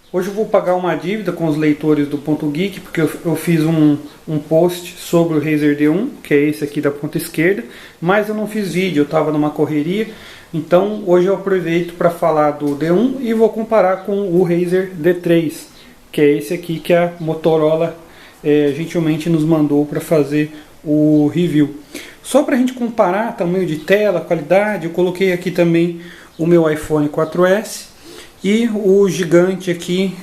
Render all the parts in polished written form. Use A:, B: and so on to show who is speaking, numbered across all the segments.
A: Hoje eu vou pagar uma dívida com os leitores do Ponto Geek, porque eu fiz um post sobre o Razer D1, que é esse aqui da ponta esquerda, mas eu não fiz vídeo, eu estava numa correria, então hoje eu aproveito para falar do D1 e vou comparar com o Razer D3, que é esse aqui que a Motorola gentilmente nos mandou para fazer o review. Só para a gente comparar tamanho de tela, qualidade, eu coloquei aqui também o meu iPhone 4S e o gigante aqui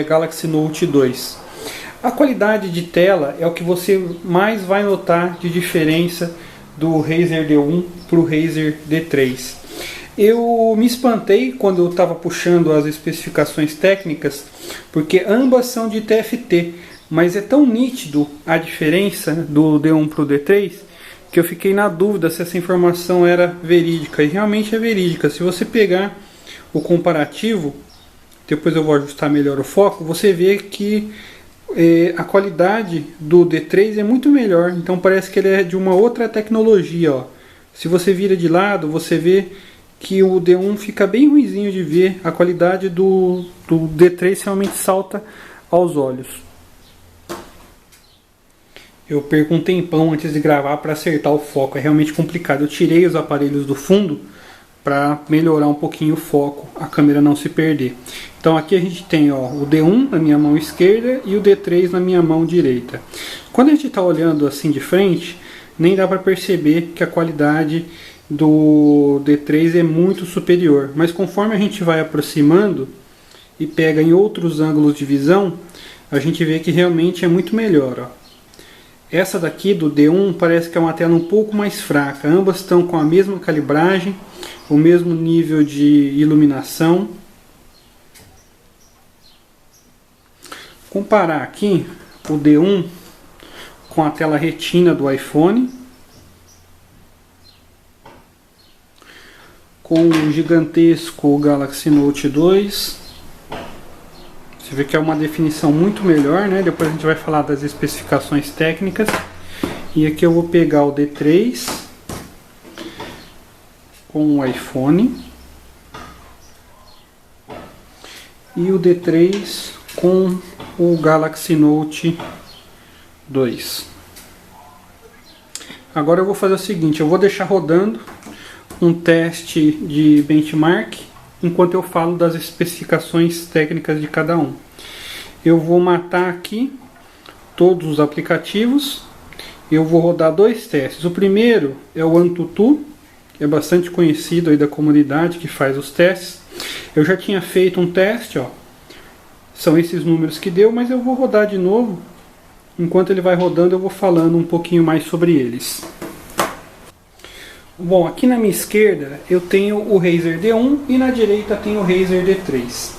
A: Galaxy Note 2. A qualidade de tela é o que você mais vai notar de diferença do Razer D1 para o Razer D3. Eu me espantei quando eu estava puxando as especificações técnicas, porque ambas são de TFT, mas é tão nítido a diferença do D1 para o D3 que eu fiquei na dúvida se essa informação era verídica, e realmente é verídica. Se você pegar o comparativo, depois eu vou ajustar melhor o foco, você vê que a qualidade do D3 é muito melhor, então parece que ele é de uma outra tecnologia, ó. Se você vira de lado, você vê que o D1 fica bem ruinzinho de ver, a qualidade do D3 realmente salta aos olhos. Eu perco um tempão antes de gravar para acertar o foco, é realmente complicado. Eu tirei os aparelhos do fundo para melhorar um pouquinho o foco, a câmera não se perder. Então aqui a gente tem o D1 na minha mão esquerda e o D3 na minha mão direita. Quando a gente está olhando assim de frente, nem dá para perceber que a qualidade do D3 é muito superior, mas conforme a gente vai aproximando e pega em outros ângulos de visão, a gente vê que realmente é muito melhor, ó. Essa daqui do D1 parece que é uma tela um pouco mais fraca, ambas estão com a mesma calibragem, o mesmo nível de iluminação. Comparar aqui o D1 com a tela retina do iPhone, com o gigantesco Galaxy Note 2. Você vê que é uma definição muito melhor, né? Depois a gente vai falar das especificações técnicas. E aqui eu vou pegar o D3 com o iPhone e o D3 com o Galaxy Note 2. Agora eu vou fazer o seguinte, eu vou deixar rodando um teste de benchmark enquanto eu falo das especificações técnicas de cada um. Eu vou matar aqui todos os aplicativos. Eu vou rodar dois testes. O primeiro é o Antutu, que é bastante conhecido aí da comunidade que faz os testes. Eu já tinha feito um teste, ó. São esses números que deu, mas eu vou rodar de novo. Enquanto ele vai rodando, eu vou falando um pouquinho mais sobre eles. Bom, aqui na minha esquerda eu tenho o Razer D1 e na direita tenho o Razer D3.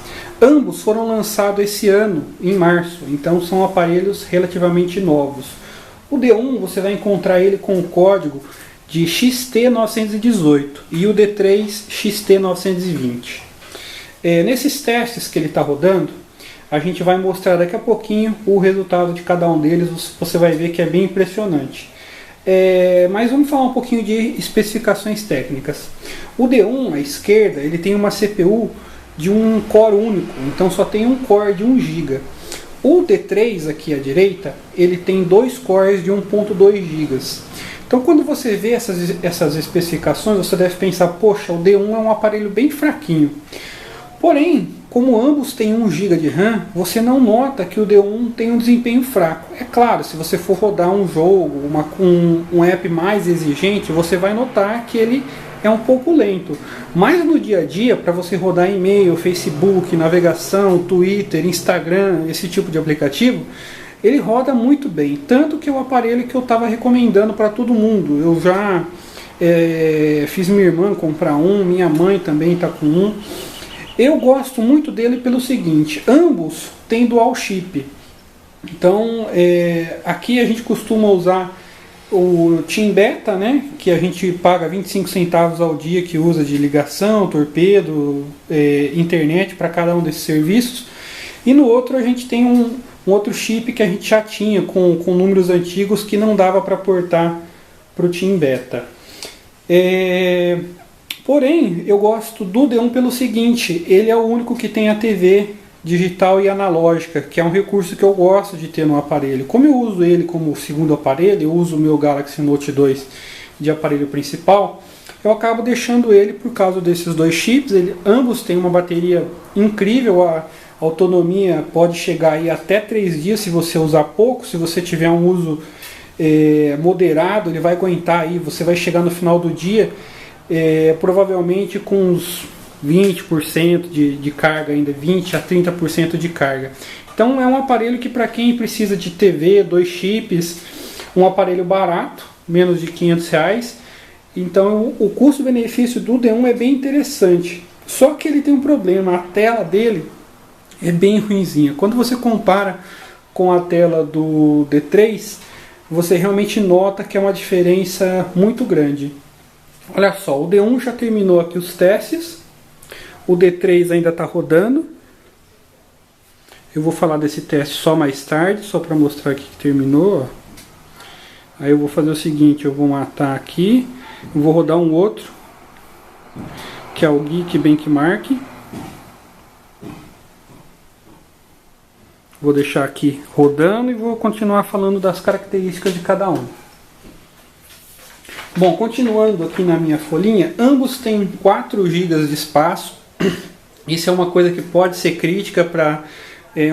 A: Ambos foram lançados esse ano, em março, então são aparelhos relativamente novos. O D1 você vai encontrar ele com o código de XT918 e o D3 XT920. Nesses testes que ele está rodando, a gente vai mostrar daqui a pouquinho o resultado de cada um deles, você vai ver que é bem impressionante. Mas vamos falar um pouquinho de especificações técnicas. O D1 à esquerda ele tem uma CPU de um core único, então só tem um core de 1 GB. O D3 aqui à direita ele tem dois cores de 1.2 GB. Então quando você vê essas especificações, você deve pensar, poxa, o D1 é um aparelho bem fraquinho. Porém, como ambos têm 1 GB de RAM, você não nota que o D1 tem um desempenho fraco. É claro, se você for rodar um jogo, um app mais exigente, você vai notar que ele é um pouco lento. Mas no dia a dia, para você rodar e-mail, Facebook, navegação, Twitter, Instagram, esse tipo de aplicativo, ele roda muito bem. Tanto que é o aparelho que eu estava recomendando para todo mundo. Eu já fiz minha irmã comprar um, minha mãe também está com um. Eu gosto muito dele pelo seguinte, ambos têm dual chip. Então aqui a gente costuma usar o TIM Beta, né, que a gente paga 25 centavos ao dia, que usa de ligação, torpedo, internet para cada um desses serviços. E no outro a gente tem um outro chip que a gente já tinha com números antigos que não dava para portar para o TIM Beta. Porém, eu gosto do D1 pelo seguinte, ele é o único que tem a TV digital e analógica, que é um recurso que eu gosto de ter no aparelho. Como eu uso ele como segundo aparelho, eu uso o meu Galaxy Note 2 de aparelho principal, eu acabo deixando ele por causa desses dois chips. Ambos têm uma bateria incrível, a autonomia pode chegar aí até 3 dias se você usar pouco. Se você tiver um uso moderado, ele vai aguentar aí, você vai chegar no final do dia provavelmente com uns 20% de carga ainda, 20 a 30% de carga. Então é um aparelho que, para quem precisa de TV, 2 chips, um aparelho barato, menos de R$500, então o custo-benefício do D1 é bem interessante. Só que ele tem um problema, a tela dele é bem ruinzinha. Quando você compara com a tela do D3, você realmente nota que é uma diferença muito grande. Olha só, o D1 já terminou aqui os testes. O D3 ainda está rodando. Eu vou falar desse teste só mais tarde, só para mostrar aqui que terminou. Aí eu vou fazer o seguinte, eu vou matar aqui, eu vou rodar um outro, que é o Geek Benchmark. Vou deixar aqui rodando e vou continuar falando das características de cada um. Bom, continuando aqui na minha folhinha, ambos têm 4 GB de espaço. Isso é uma coisa que pode ser crítica para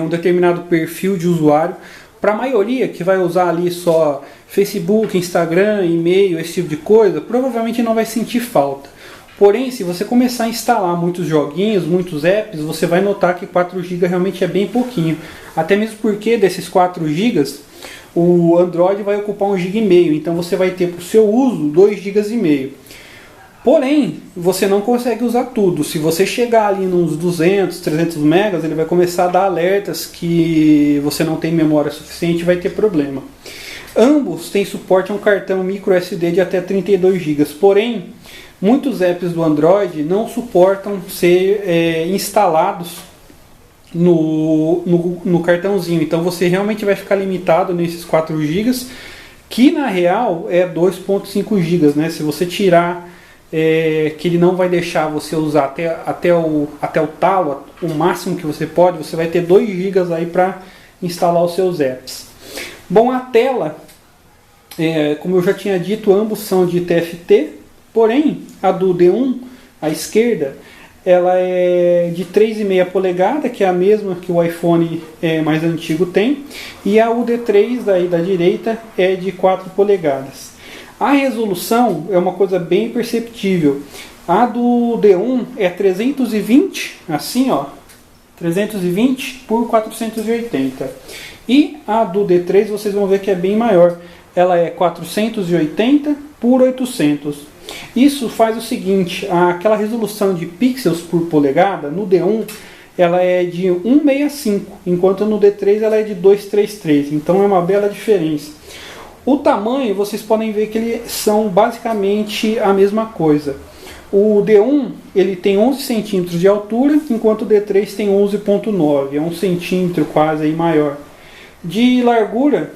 A: um determinado perfil de usuário. Para a maioria que vai usar ali só Facebook, Instagram, e-mail, esse tipo de coisa, provavelmente não vai sentir falta. Porém, se você começar a instalar muitos joguinhos, muitos apps, você vai notar que 4 GB realmente é bem pouquinho. Até mesmo porque desses 4 GB, o Android vai ocupar 1,5 GB. Então você vai ter para o seu uso 2,5 GB. Porém, você não consegue usar tudo. Se você chegar ali nos 200, 300 megas, ele vai começar a dar alertas que você não tem memória suficiente e vai ter problema. Ambos têm suporte a um cartão microSD de até 32 GB. Porém, muitos apps do Android não suportam ser instalados no cartãozinho. Então você realmente vai ficar limitado nesses 4 GB, que na real é 2,5 GB, né? Se você tirar que ele não vai deixar você usar até o talo, o máximo que você pode, você vai ter 2 GB aí para instalar os seus apps. Bom, a tela, como eu já tinha dito, ambos são de TFT, porém a do D1, à esquerda, ela é de 3,5 polegadas, que é a mesma que o iPhone mais antigo tem, e a D3 aí da direita é de 4 polegadas. A resolução é uma coisa bem perceptível. A do D1 é 320, assim ó, 320 por 480. E a do D3 vocês vão ver que é bem maior. Ela é 480 por 800. Isso faz o seguinte, aquela resolução de pixels por polegada, no D1 ela é de 165, enquanto no D3 ela é de 233. Então é uma bela diferença. O tamanho, vocês podem ver que eles são basicamente a mesma coisa. O D1 ele tem 11 centímetros de altura, enquanto o D3 tem 11,9, é 1 centímetro quase aí maior. De largura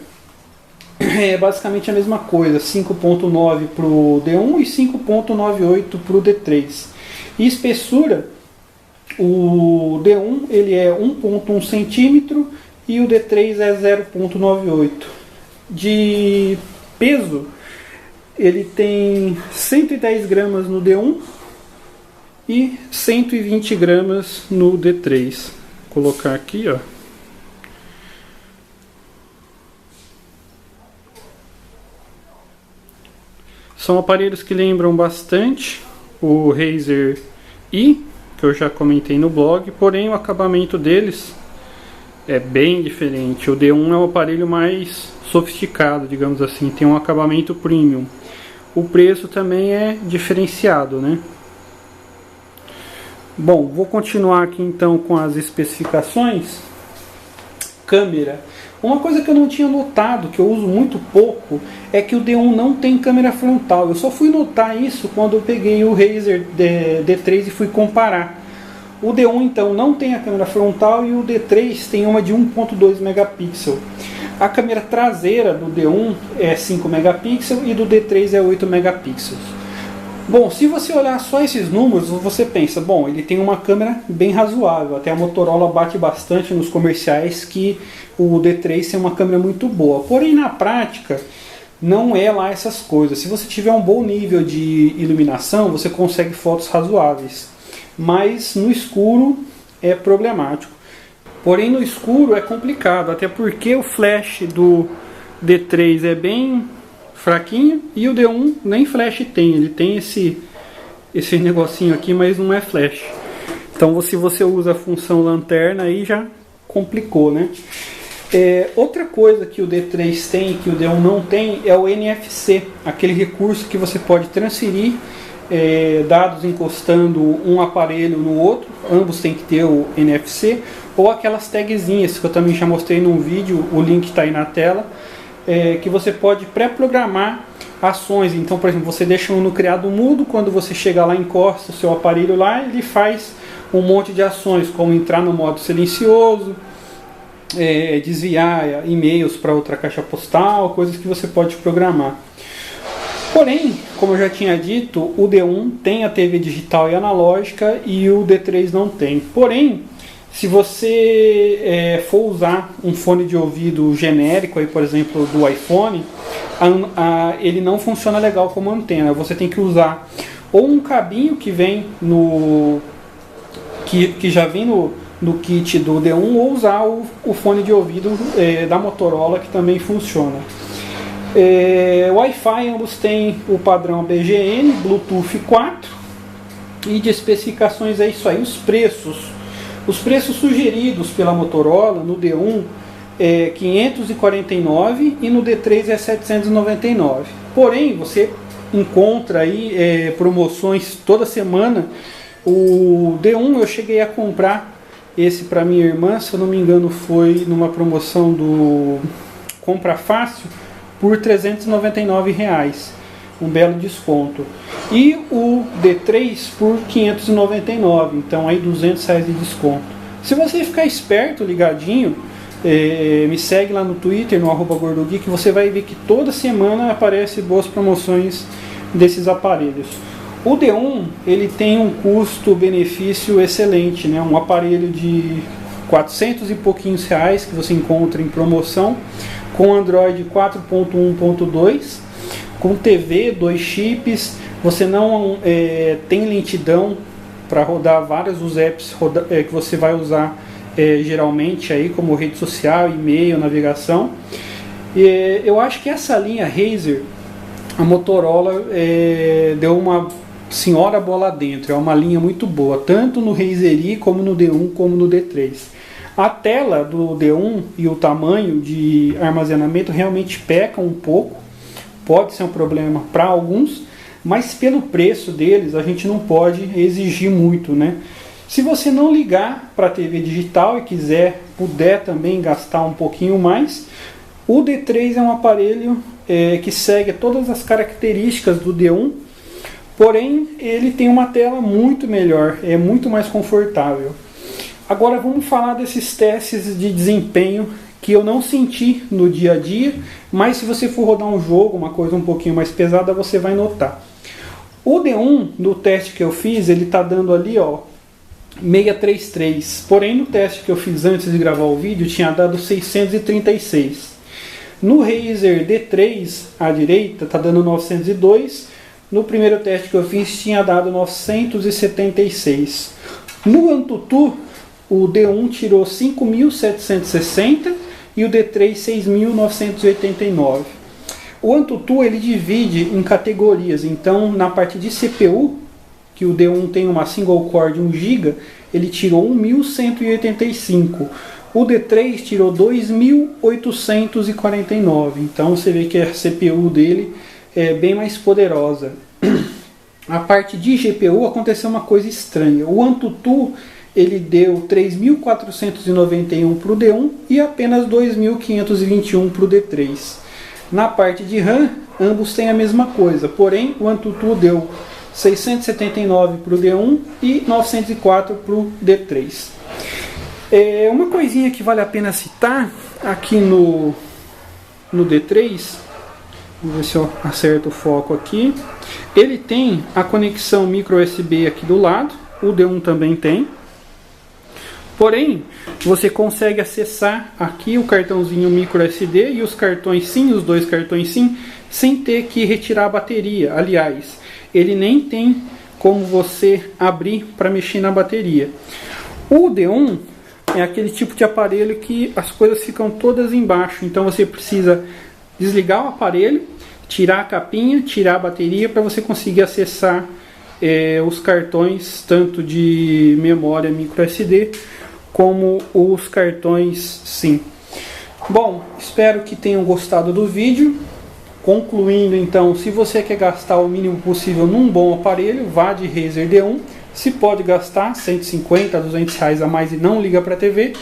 A: é basicamente a mesma coisa, 5,9 para o D1 e 5,98 para o D3. E espessura, o D1 ele é 1,1 centímetro e o D3 é 0,98. De peso, ele tem 110 gramas no D1 e 120 gramas no D3. Vou colocar aqui, ó. São aparelhos que lembram bastante o Razer I, que eu já comentei no blog, porém o acabamento deles é bem diferente. O D1 é um aparelho mais sofisticado, digamos assim, tem um acabamento premium. O preço também é diferenciado, né? Bom, vou continuar aqui então com as especificações. Câmera. Uma coisa que eu não tinha notado, que eu uso muito pouco, é que o D1 não tem câmera frontal. Eu só fui notar isso quando eu peguei o Razer D3 e fui comparar. O D1 então não tem a câmera frontal e o D3 tem uma de 1.2 megapixels. A câmera traseira do D1 é 5 megapixels e do D3 é 8 megapixels. Bom, se você olhar só esses números, você pensa, bom, ele tem uma câmera bem razoável. Até a Motorola bate bastante nos comerciais que o D3 tem uma câmera muito boa. Porém, na prática, não é lá essas coisas. Se você tiver um bom nível de iluminação, você consegue fotos razoáveis. Mas no escuro é problemático. Porém, no escuro é complicado, até porque o flash do D3 é bem fraquinho e o D1 nem flash tem. Ele tem esse negocinho aqui, mas não é flash. Então, se você usa a função lanterna, aí já complicou, né? Outra coisa que o D3 tem e que o D1 não tem é o NFC, aquele recurso que você pode transferir dados encostando um aparelho no outro. Ambos têm que ter o NFC, ou aquelas tagzinhas que eu também já mostrei num vídeo, o link está aí na tela, que você pode pré-programar ações. Então, por exemplo, você deixa um no criado mudo, quando você chega lá, encosta o seu aparelho lá, ele faz um monte de ações, como entrar no modo silencioso, desviar e-mails para outra caixa postal, coisas que você pode programar. Porém, como eu já tinha dito, o D1 tem a TV digital e analógica e o D3 não tem. Porém, se você for usar um fone de ouvido genérico, aí, por exemplo, do iPhone, ele não funciona legal como antena. Você tem que usar ou um cabinho que vem que já vem no kit do D1, ou usar o fone de ouvido da Motorola, que também funciona. Wi-Fi, ambos têm o padrão BGN, Bluetooth 4, e de especificações é isso aí. Os preços sugeridos pela Motorola no D1 é 549 e no D3 é 799. Porém, você encontra aí promoções toda semana. O D1 eu cheguei a comprar esse para minha irmã, se eu não me engano foi numa promoção do Compra Fácil, por R$399, um belo desconto. E o D3 por R$599, então aí R$200 de desconto. Se você ficar esperto, ligadinho, me segue lá no Twitter, no @gordogeek, que você vai ver que toda semana aparecem boas promoções desses aparelhos. O D1 ele tem um custo-benefício excelente, né? Um aparelho de 400 e pouquinhos reais que você encontra em promoção, com Android 4.1.2, com TV, 2 chips. Você não tem lentidão para rodar vários dos apps que você vai usar geralmente aí, como rede social, e-mail, navegação. Eu acho que essa linha Razer, a Motorola deu uma senhora bola dentro. É uma linha muito boa, tanto no Razer I, como no D1, como no D3. A tela do D1 e o tamanho de armazenamento realmente pecam um pouco, pode ser um problema para alguns, mas pelo preço deles a gente não pode exigir muito, né? Se você não ligar para a TV digital e puder também gastar um pouquinho mais, o D3 é um aparelho que segue todas as características do D1, porém ele tem uma tela muito melhor, é muito mais confortável. Agora vamos falar desses testes de desempenho que eu não senti no dia a dia, mas se você for rodar um jogo, uma coisa um pouquinho mais pesada, você vai notar. O D1, no teste que eu fiz, ele está dando ali 633, porém no teste que eu fiz antes de gravar o vídeo tinha dado 636. No Razer D3 à direita está dando 902, no primeiro teste que eu fiz tinha dado 976. No AnTuTu, o D1 tirou 5.760 e o D3 6.989. O AnTuTu ele divide em categorias, então na parte de CPU, que o D1 tem uma single core de 1 GB, ele tirou 1.185. O D3 tirou 2.849. Então você vê que a CPU dele é bem mais poderosa. A parte de GPU aconteceu uma coisa estranha. O AnTuTu ele deu 3.491 para o D1 e apenas 2.521 para o D3. Na parte de RAM, ambos têm a mesma coisa, porém o AnTuTu deu 679 para o D1 e 904 para o D3. Uma coisinha que vale a pena citar aqui no D3, Vamos ver se eu acerto o foco aqui. Ele tem a conexão micro USB aqui do lado, o D1 também tem. Porém, você consegue acessar aqui o cartãozinho micro SD e os cartões SIM, os dois cartões SIM, sem ter que retirar a bateria. Aliás, ele nem tem como você abrir para mexer na bateria. O D1 é aquele tipo de aparelho que as coisas ficam todas embaixo, então você precisa desligar o aparelho, tirar a capinha, tirar a bateria para você conseguir acessar os cartões tanto de memória micro SD como os cartões SIM. Bom, espero que tenham gostado do vídeo. Concluindo então, se você quer gastar o mínimo possível num bom aparelho, vá de Razer D1. Se pode gastar 150, 200 reais a mais e não liga para a TV,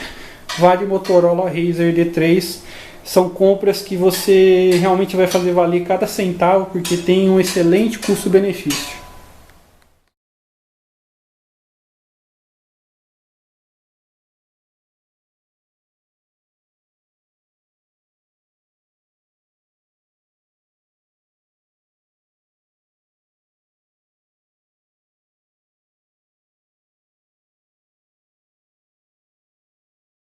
A: vá de Motorola Razer D3. São compras que você realmente vai fazer valer cada centavo, porque tem um excelente custo-benefício.